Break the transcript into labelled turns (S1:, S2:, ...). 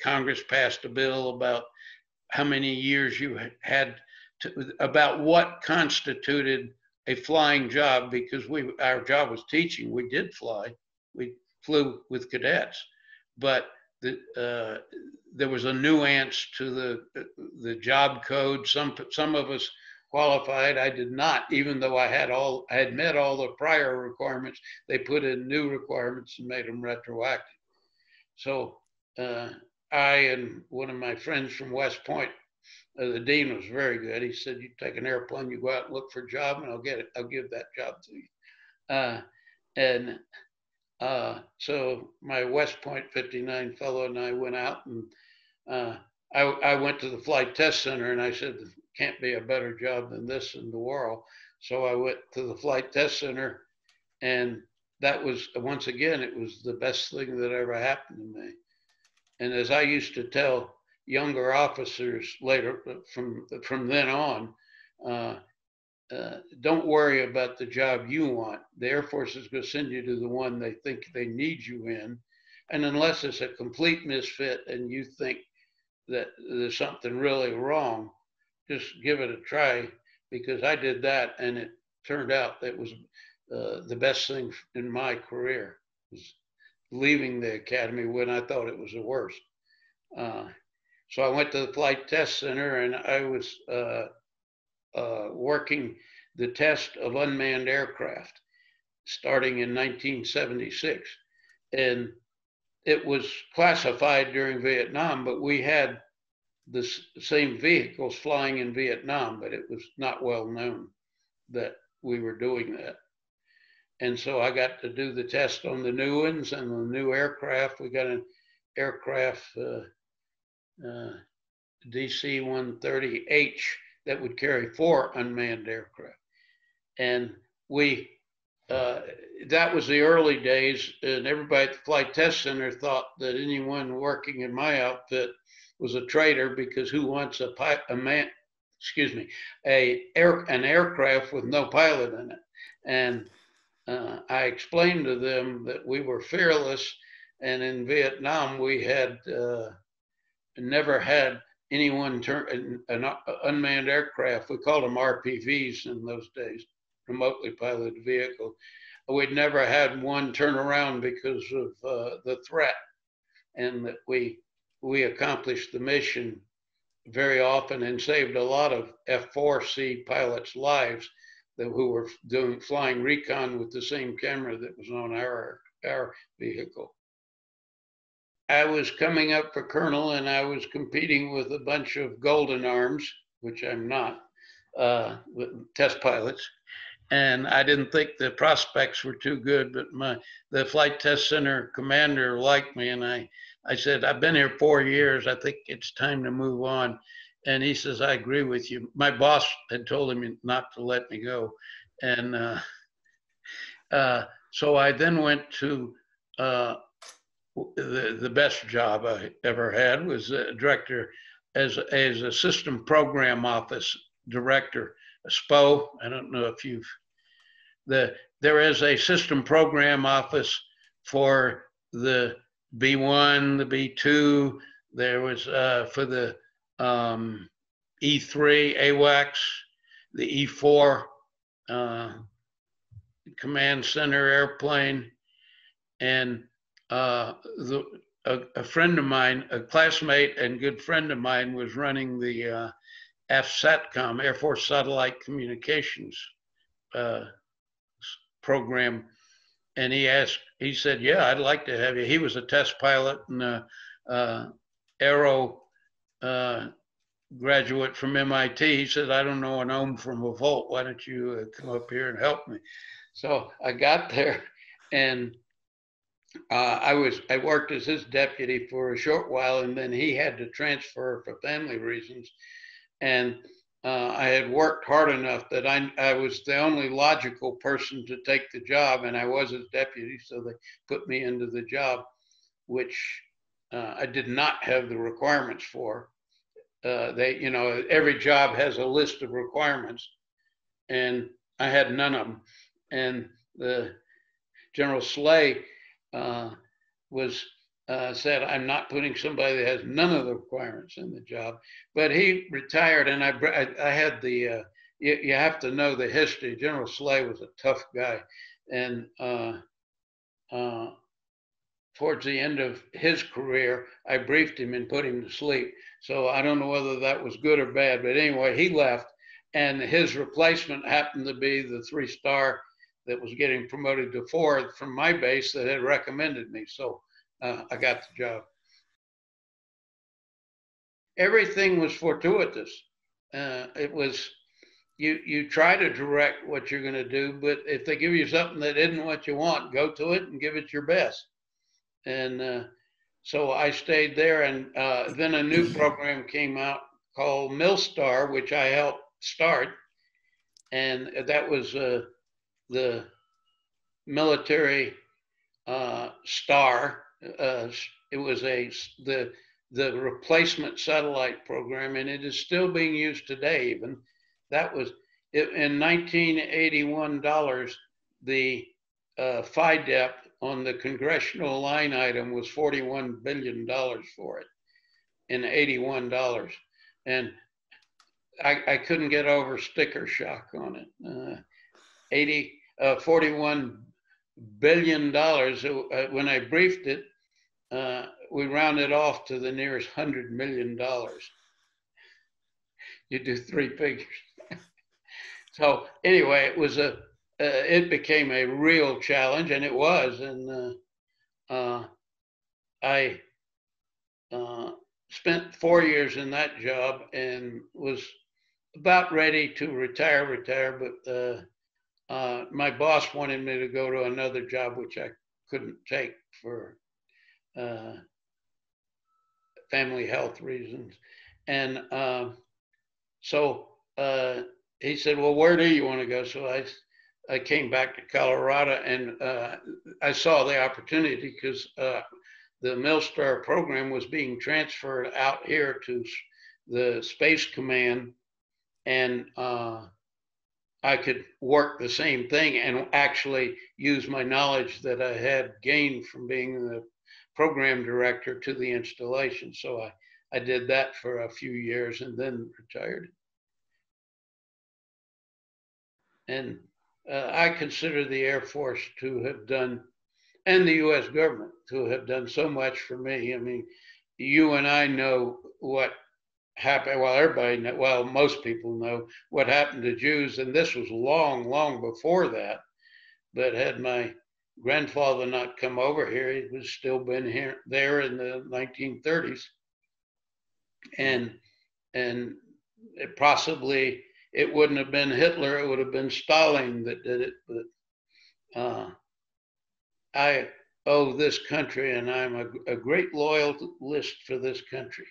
S1: Congress passed a bill about how many years you had to, about what constituted a flying job, because our job was teaching. We did fly. We flew with cadets, but there was a nuance to the job code. Some of us qualified. I did not, even though I had met all the prior requirements. They put in new requirements and made them retroactive. So I and one of my friends from West Point, the dean was very good. He said, "You take an airplane, you go out and look for a job, and I'll get it. I'll give that job to you." So my West Point 59 fellow and I went out, and I went to the Flight Test Center, and I said, "There can't be a better job than this in the world." So I went to the Flight Test Center, and that was, once again, it was the best thing that ever happened to me. And as I used to tell younger officers later, from then on, don't worry about the job you want. The Air Force is going to send you to the one they think they need you in. And unless it's a complete misfit and you think that there's something really wrong, just give it a try, because I did that and it turned out that was the best thing in my career, was leaving the academy when I thought it was the worst. So I went to the Flight Test Center, and I was working the test of unmanned aircraft starting in 1976. And it was classified during Vietnam, but we had the same vehicles flying in Vietnam, but it was not well known that we were doing that. And so I got to do the test on the new ones and the new aircraft. We got an aircraft, DC-130H, that would carry 4 unmanned aircraft. And that was the early days, and everybody at the Flight Test Center thought that anyone working in my outfit was a traitor, because who wants an aircraft with no pilot in it? And I explained to them that we were fearless, and in Vietnam we had never had anyone turn an unmanned aircraft. We called them RPVs in those days, remotely piloted vehicle. We'd never had one turn around because of the threat, and that we accomplished the mission very often and saved a lot of F-4C pilots' lives who were flying recon with the same camera that was on our vehicle. I was coming up for colonel, and I was competing with a bunch of golden arms, which I'm not, test pilots. And I didn't think the prospects were too good, but the Flight Test Center commander liked me, and I said, "I've been here 4 years. I think it's time to move on." And he says, "I agree with you." My boss had told him not to let me go. And so I then went to the best job I ever had, was a director as a system program office director, a SPO. I don't know if there is a system program office for the B1, the B2. There was for the E3 AWACS, the E4 command center airplane, and a friend of mine, a classmate and good friend of mine, was running the AFSATCOM, Air Force Satellite Communications program. And he said, "Yeah, I'd like to have you." He was a test pilot and aero graduate from MIT. He said, "I don't know an ohm from a volt. Why don't you come up here and help me?" So I got there, and I worked as his deputy for a short while, and then he had to transfer for family reasons. And I had worked hard enough that I was the only logical person to take the job, and I was his deputy, so they put me into the job, which I did not have the requirements for. Every job has a list of requirements, and I had none of them. And the General Slay was said, I'm not putting somebody that has none of the requirements in the job. But he retired, and I had the, you have to know the history. General Slay was a tough guy. And towards the end of his career, I briefed him and put him to sleep. So I don't know whether that was good or bad, but anyway, he left, and his replacement happened to be the 3-star that was getting promoted to 4 from my base that had recommended me. So I got the job. Everything was fortuitous. It was, you try to direct what you're going to do, but if they give you something that isn't what you want, go to it and give it your best. And so I stayed there, and then a new program came out called MilStar, which I helped start, and that was the military star. It was the replacement satellite program, and it is still being used today. Even that was in 1981 dollars. The FIDEP on the congressional line item was $41 billion for it in $81. And I couldn't get over sticker shock on it. $41 billion. When I briefed it, we rounded off to the nearest $100 million. You do 3 figures. So anyway, it was it became a real challenge, and it was. And I spent 4 years in that job and was about ready to retire, but my boss wanted me to go to another job, which I couldn't take for family health reasons. And so he said, well, where do you want to go? So I came back to Colorado, and I saw the opportunity because the MilStar program was being transferred out here to the Space Command, and I could work the same thing and actually use my knowledge that I had gained from being the program director to the installation. So I did that for a few years and then retired. And I consider the Air Force to have done, and the U.S. government to have done so much for me. I mean, you and I know what happened. Well, everybody know, well, most people know what happened to Jews, and this was long, long before that. But had my grandfather not come over here, he was still been here there in the 1930s, and it possibly it wouldn't have been Hitler, it would have been Stalin that did it. But I owe this country, and I'm a great loyalist for this country.